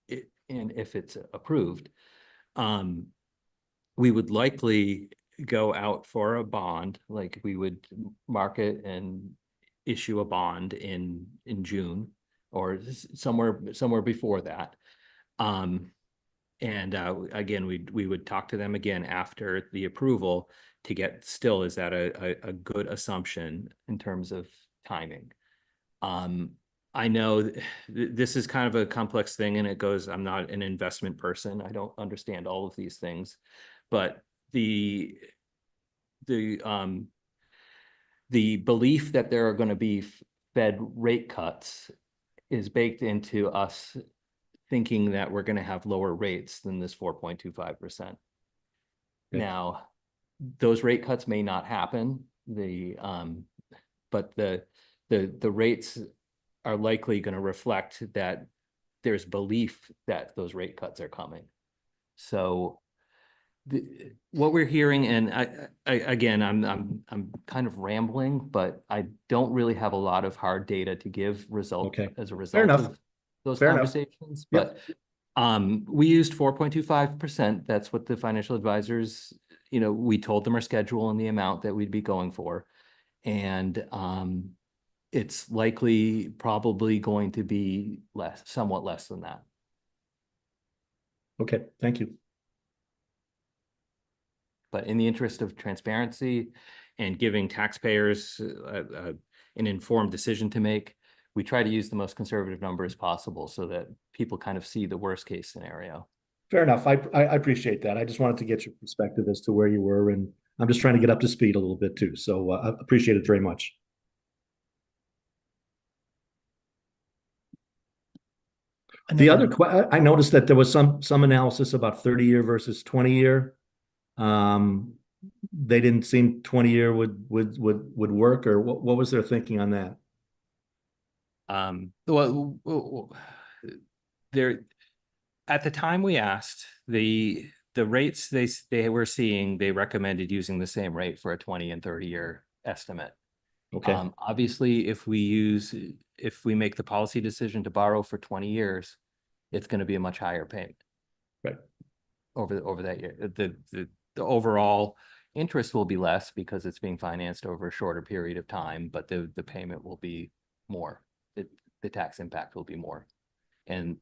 it, and if it's approved. We would likely go out for a bond, like we would market and issue a bond in June or somewhere before that. And again, we would talk to them again after the approval to get still, is that a good assumption in terms of timing? I know this is kind of a complex thing, and it goes, I'm not an investment person. I don't understand all of these things, but the belief that there are going to be Fed rate cuts is baked into us thinking that we're going to have lower rates than this 4.25%. Now, those rate cuts may not happen. But the rates are likely going to reflect that there's belief that those rate cuts are coming. So what we're hearing, and I'm kind of rambling, but I don't really have a lot of hard data to give as a result enough. of those Fair enough. conversations. Yep. But we used 4.25%. That's what the financial advisors, we told them our schedule and the amount that we'd be going for. And it's likely probably going to be somewhat less than that. Okay, thank you. But in the interest of transparency and giving taxpayers an informed decision to make, we try to use the most conservative number as possible so that people kind of see the worst case scenario. Fair enough. I appreciate that. I just wanted to get your perspective as to where you were, and I'm just trying to get up to speed a little bit too. So I appreciate it very much. The other, I noticed that there was some analysis about 30-year versus 20-year. They didn't seem 20-year would work, or what was their thinking on that? Well, there, at the time we asked, the rates they were seeing, they recommended using the same rate for a 20 and 30-year estimate. Okay. Obviously, if we make the policy decision to borrow for 20 years, it's going to be a much higher payment. Right. Over that year. The overall interest will be less because it's being financed over a shorter period of time, but the payment will be more. The tax impact will be more. And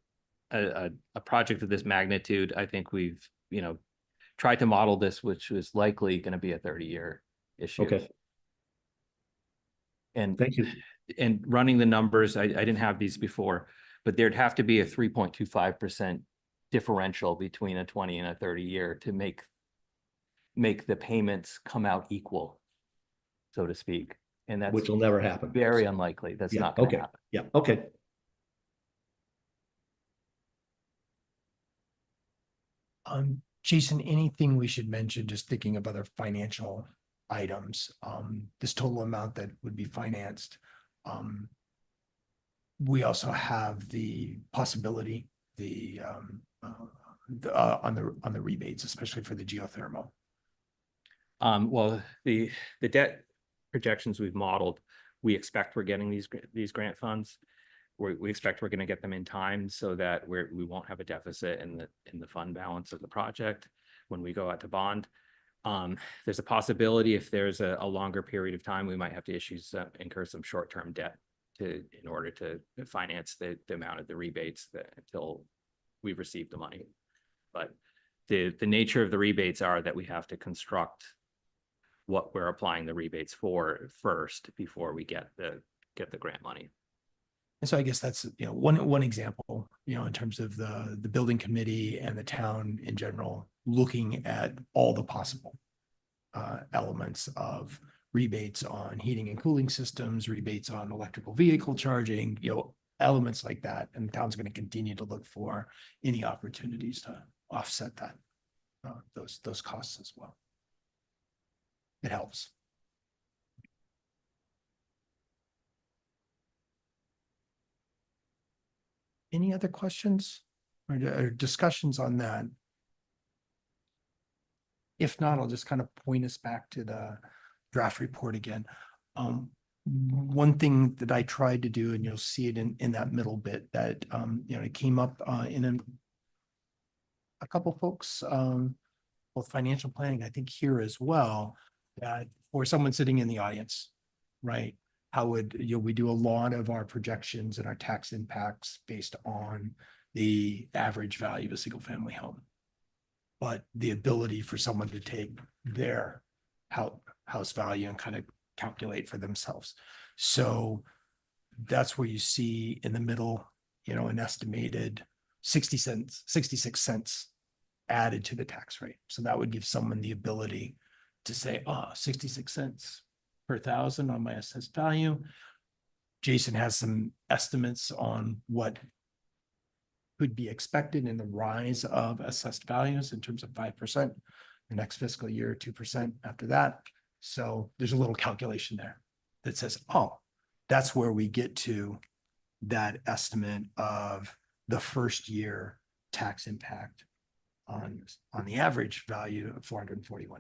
a project of this magnitude, I think we've, tried to model this, which was likely going to be a 30-year issue. Okay. And thank you. And running the numbers, I didn't have these before, but there'd have to be a 3.25% differential between a 20 and a 30-year to make the payments come out equal, so to speak. And that's Which will never happen. Very unlikely. That's not going to happen. Yeah. Okay. Jason, anything we should mention, just thinking of other financial items, this total amount that would be financed. We also have the possibility, on the rebates, especially for the geothermal. Well, the debt projections we've modeled, we expect we're getting these grant funds. We expect we're going to get them in time so that we won't have a deficit in the fund balance of the project when we go out to bond. There's a possibility if there's a longer period of time, we might have to incur some short-term debt in order to finance the amount of the rebates until we receive the money. But the nature of the rebates are that we have to construct what we're applying the rebates for first before we get the grant money. And so I guess that's, one example, in terms of the building committee and the town in general, looking at all the possible elements of rebates on heating and cooling systems, rebates on electrical vehicle charging, elements like that. And the town's going to continue to look for any opportunities to offset that, those costs as well. It helps. Any other questions? or discussions on that? If not, I'll just kind of point us back to the draft report again. One thing that I tried to do, and you'll see it in that middle bit, that, it came up in a couple folks, both financial planning, I think here as well, that for someone sitting in the audience, right? How would, we do a lot of our projections and our tax impacts based on the average value of a single family home. But the ability for someone to take their house value and kind of calculate for themselves. So that's where you see in the middle, an estimated 66 cents added to the tax rate. So that would give someone the ability to say, 66 cents per thousand on my assessed value. Jason has some estimates on what could be expected in the rise of assessed values in terms of 5% the next fiscal year, 2% after that. So there's a little calculation there that says, that's where we get to that estimate of the first year tax impact on the average value of $441.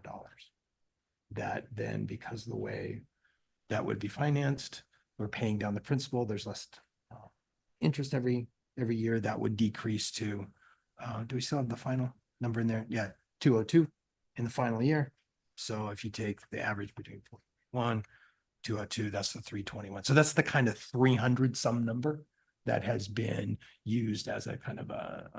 That then, because of the way that would be financed, we're paying down the principal, there's less interest every year, that would decrease to, do we still have the final number in there? Yeah, 202 in the final year. So if you take the average between 41, 202, that's the 321. So that's the kind of 300 some number that has been used as a kind of a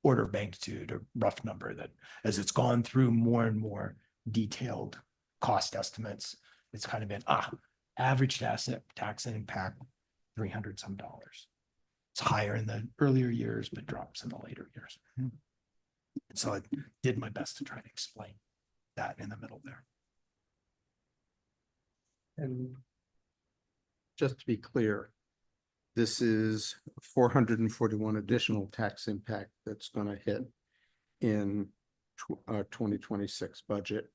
order of magnitude, or rough number, that as it's gone through more and more detailed cost estimates, it's kind of been, average tax impact, $300 some. It's higher in the earlier years, but drops in the later years. So I did my best to try to explain that in the middle there. And just to be clear, this is 441 additional tax impact that's going to hit in our 2026 budget.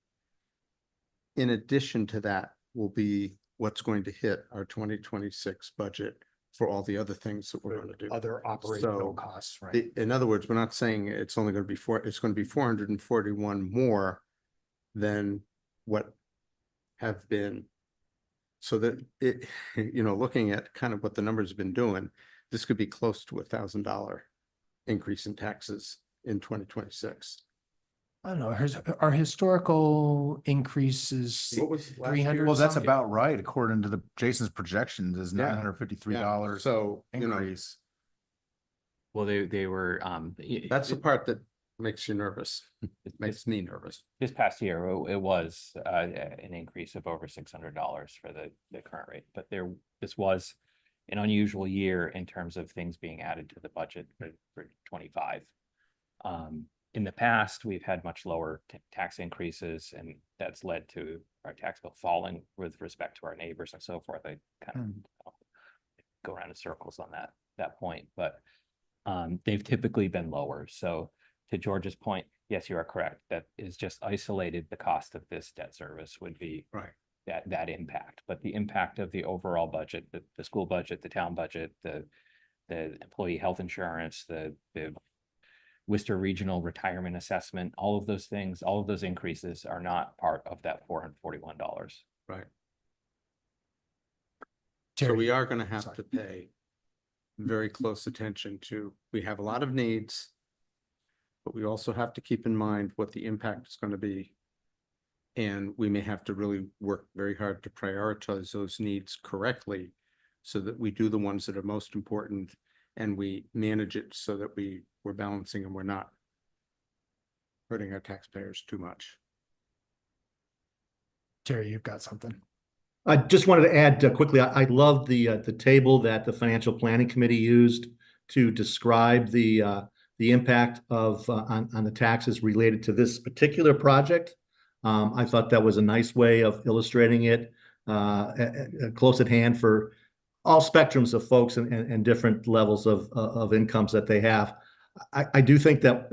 In addition to that will be what's going to hit our 2026 budget for all the other things that we're going to do. Other operational costs, right? In other words, we're not saying it's only going to be it's going to be 441 more than what have been. So that it, looking at kind of what the numbers have been doing, this could be close to $1,000 increase in taxes in 2026. I don't know, our historical increases, What was last 300 year? Well, that's some? about right, according to the Jason's projections, is Yeah. $953 So, increase. Well, they were, that's the part that makes you nervous. It makes me nervous. this past year, it was an increase of over $600 for the current rate, but this was an unusual year in terms of things being added to the budget for 25. In the past, we've had much lower tax increases, and that's led to our tax bill falling with respect to our neighbors and so forth. I kind of go around in circles on that point, but they've typically been lower. So to George's point, yes, you are correct. That is just isolated. The cost of this debt service would be Right. that impact, but the impact of the overall budget, the school budget, the town budget, the employee health insurance, the Worcester Regional Retirement Assessment, all of those things, all of those increases are not part of that $441. Right. So Terry, we are going to have sorry. to pay very close attention to, we have a lot of needs, but we also have to keep in mind what the impact is going to be. And we may have to really work very hard to prioritize those needs correctly so that we do the ones that are most important, and we manage it so that we're balancing and we're not hurting our taxpayers too much. Terry, you've got something. I just wanted to add quickly, I love the table that the Financial Planning Committee used to describe the impact of on the taxes related to this particular project. I thought that was a nice way of illustrating it, close at hand for all spectrums of folks and different levels of incomes that they have. I do think that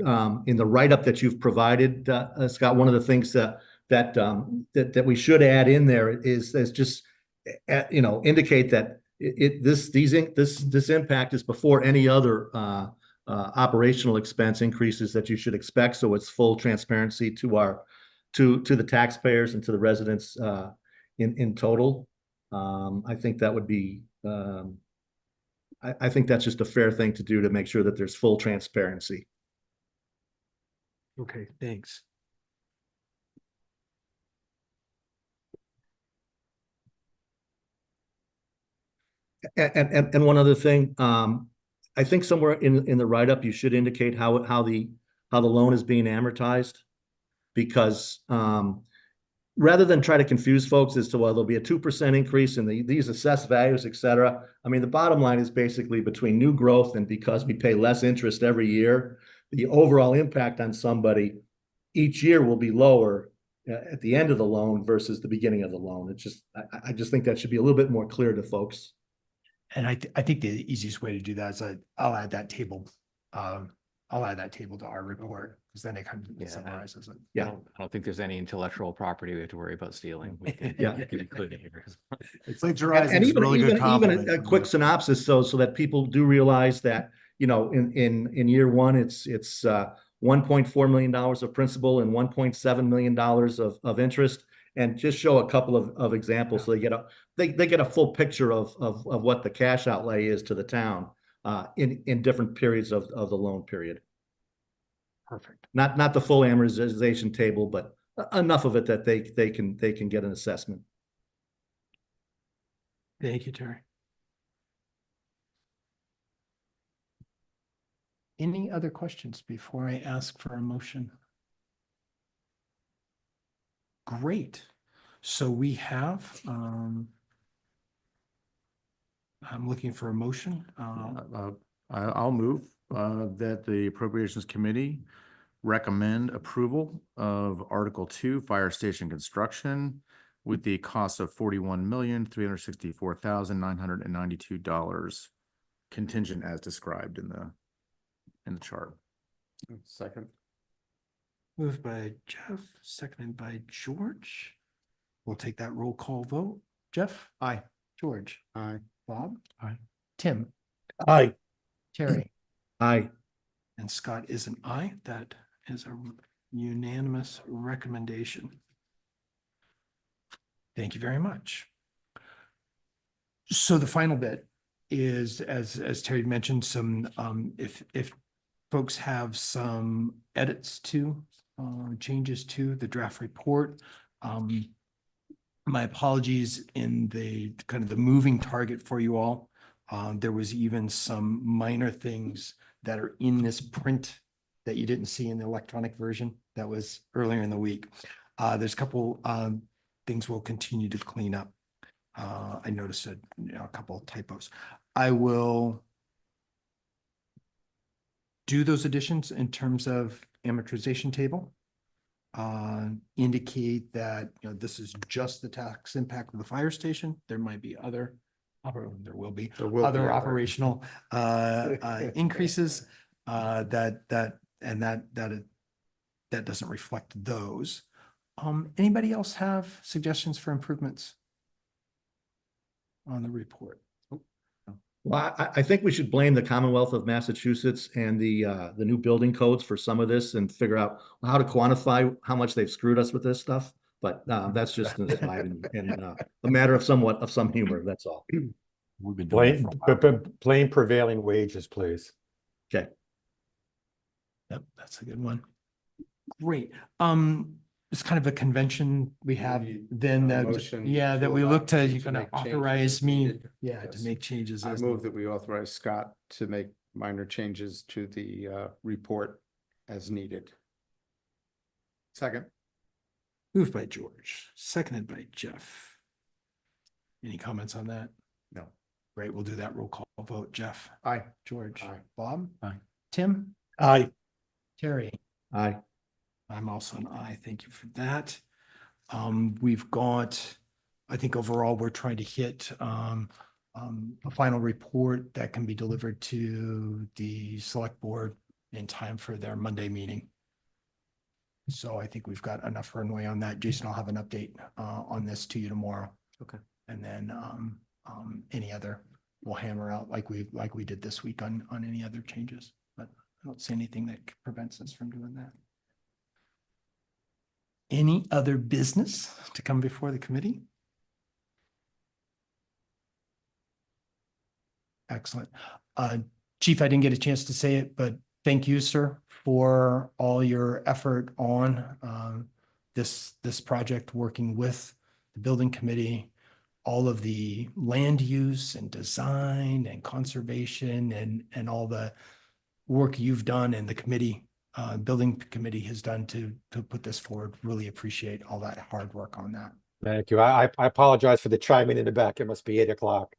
in the write-up that you've provided, Scott, one of the things that we should add in there is just indicate that this impact is before any other operational expense increases that you should expect. So it's full transparency to the taxpayers and to the residents in total. I think that would be, I think that's just a fair thing to do to make sure that there's full transparency. Okay, thanks. And one other thing, I think somewhere in the write-up, you should indicate how the loan is being amortized. Because rather than try to confuse folks as to, well, there'll be a 2% increase in these assessed values, et cetera. I mean, the bottom line is basically between new growth and because we pay less interest every year, the overall impact on somebody each year will be lower at the end of the loan versus the beginning of the loan. It's just, I just think that should be a little bit more clear to folks. And I think the easiest way to do that is I'll add that table. I'll add that table to our report because then it kind Yeah. of summarizes it. Yeah. I don't think there's any intellectual property we have to worry about stealing. We can, Yeah. we can include it here. It's plagiarizing And is a really good even compliment. a quick synopsis, so that people do realize that, you know, in year one, it's $1.4 million of principal and $1.7 million of interest, and just show a couple of examples so they get a full picture of what the cash outlay is to the town in different periods of the loan period. Perfect. Not the full amortization table, but enough of it that they can get an assessment. Thank you, Terry. Any other questions before I ask for a motion? Great. So we have, I'm looking for a motion. I'll move that the Appropriations Committee recommend approval of Article 2, Fire Station Construction, with the cost of $41,364,992 contingent as described in the chart. Second. Moved by Jeff, seconded by George. We'll take that roll call vote. Jeff? Aye. George? Aye. Bob? Aye. Tim? Aye. Terry? Aye. And Scott is an aye. That is a unanimous recommendation. Thank you very much. So the final bit is, as Terry mentioned, some, if folks have some edits to, changes to the draft report, my apologies in the kind of the moving target for you all. There was even some minor things that are in this print that you didn't see in the electronic version that was earlier in the week. There's a couple things we'll continue to clean up. I noticed a couple of typos. I will do those additions in terms of amortization table. Indicate that, this is just the tax impact of the fire station. There might be other, there will be other operational increases that doesn't reflect those. Anybody else have suggestions for improvements on the report? Well, I think we should blame the Commonwealth of Massachusetts and the new building codes for some of this and figure out how to quantify how much they've screwed us with this stuff. But that's just an aside and a matter of some humor. That's all. We've been doing it for a while. Blame prevailing wages, please. Okay. Yep, that's a good one. Great. It's kind of a convention we have then that, motion that we to look to, allow- you're to gonna make changes authorize as me, needed. to Yes. make changes. I as move needed. that we authorize Scott to make minor changes to the report as needed. Second. Moved by George, seconded by Jeff. Any comments on that? No. Great, we'll do that roll call vote. Jeff? Aye. George? Aye. Bob? Aye. Tim? Aye. Terry? Aye. I'm also an aye. Thank you for that. We've got, I think overall, we're trying to hit a final report that can be delivered to the select board in time for their Monday meeting. So I think we've got enough runway on that. Jason, I'll have an update on this to you tomorrow. Okay. And then any other we'll hammer out like we did this week on any other changes. But I don't see anything that prevents us from doing that. Any other business to come before the committee? Excellent. Chief, I didn't get a chance to say it, but thank you, sir, for all your effort on this project, working with the building committee, all of the land use and design and conservation and all the work you've done and the committee, building committee has done to put this forward. Really appreciate all that hard work on that. Thank you. I apologize for the chiming in the back. It must be 8 o'clock.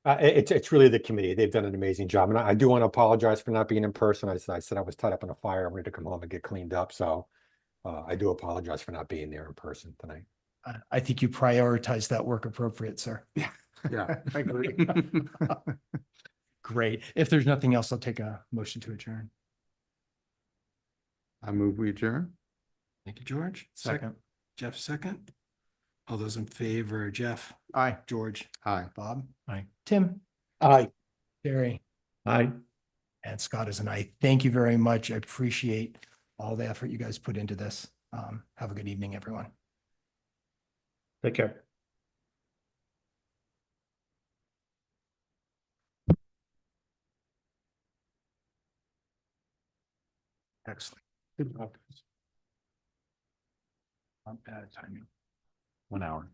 It's really the committee. They've done an amazing job. And I do want to apologize for not being in person. I said I was tied up in a fire. I wanted to come home and get cleaned up. So I do apologize for not being there in person tonight. I think you prioritize that work appropriate, sir. Yeah, I agree. Great. If there's nothing else, I'll take a motion to adjourn. I move we adjourn. Thank you, George. Second. Jeff, second. All those in favor, Jeff, Aye. George, Aye. Bob? Aye. Tim, Aye. Jerry, Aye. and Scott is an aye. Thank you very much. I appreciate all the effort you guys put into this. Have a good evening, everyone. Take care. Excellent. Good job. Not bad timing. 1 hour.